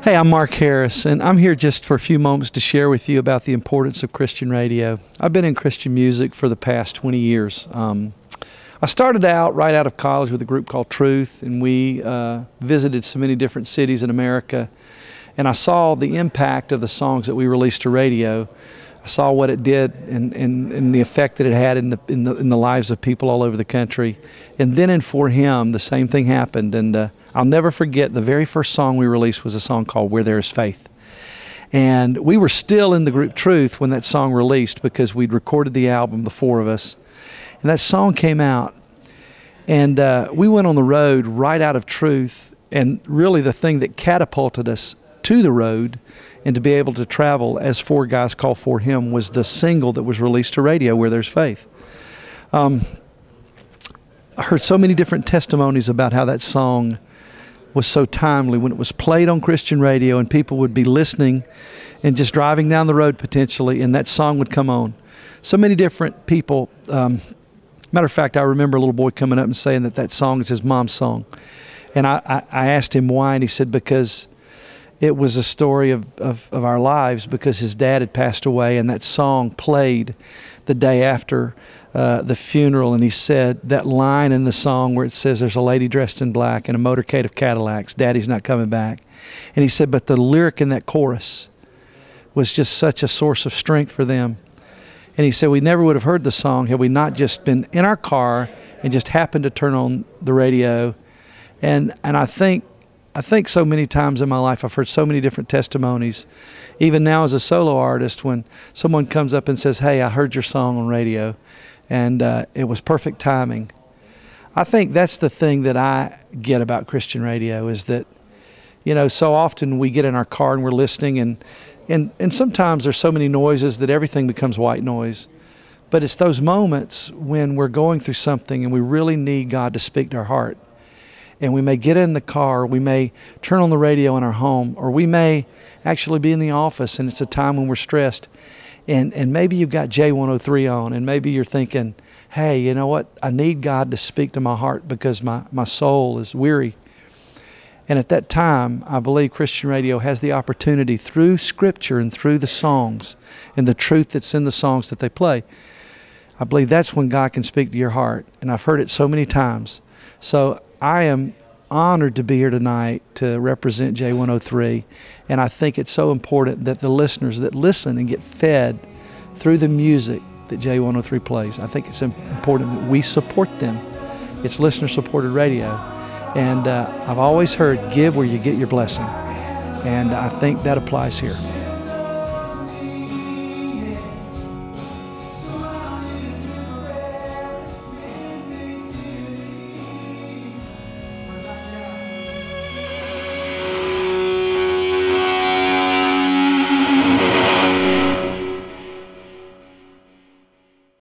Hey, I'm Mark Harris, and I'm here just for a few moments to share with you about the importance of Christian radio. I've been in Christian music for the past 20 years. I started out right out of college with a group called Truth, and we visited so many different cities in America, and I saw the impact of the songs that we released to radio. I saw what it did and the effect that it had in the lives of people all over the country. And then in For Him, the same thing happened. And I'll never forget, the very first song we released was a song called Where There Is Faith. And we were still in the group Truth when that song released, because we'd recorded the album, the four of us. And that song came out, and we went on the road right out of Truth. And really the thing that catapulted us to the road and to be able to travel as four guys called For Him was the single that was released to radio, Where There's Faith. I heard so many different testimonies about how that song was so timely when it was played on Christian radio, and people would be listening and just driving down the road potentially, and that song would come on. So many different people. Matter of fact, I remember a little boy coming up and saying that song is his mom's song. And I asked him why, and he said because it was a story of our lives, because his dad had passed away, and that song played the day after the funeral. And he said that line in the song where it says there's a lady dressed in black and a motorcade of Cadillacs, Daddy's not coming back. And he said, but the lyric in that chorus was just such a source of strength for them. And he said we never would have heard the song had we not just been in our car and just happened to turn on the radio. And I think so many times in my life I've heard so many different testimonies, even now as a solo artist, when someone comes up and says, hey, I heard your song on radio, and it was perfect timing. I think that's the thing that I get about Christian radio, is that, you know, so often we get in our car and we're listening, and sometimes there's so many noises that everything becomes white noise. But it's those moments when we're going through something and we really need God to speak to our heart. And we may get in the car, we may turn on the radio in our home, or we may actually be in the office, and it's a time when we're stressed. And maybe you've got J103 on, and maybe you're thinking, hey, you know what? I need God to speak to my heart because my soul is weary. And at that time, I believe Christian radio has the opportunity, through Scripture and through the songs and the truth that's in the songs that they play, I believe that's when God can speak to your heart. And I've heard it so many times. So I am honored to be here tonight to represent J103, and I think it's so important that the listeners that listen and get fed through the music that J103 plays, I think it's important that we support them. It's listener-supported radio, and I've always heard, give where you get your blessing, and I think that applies here.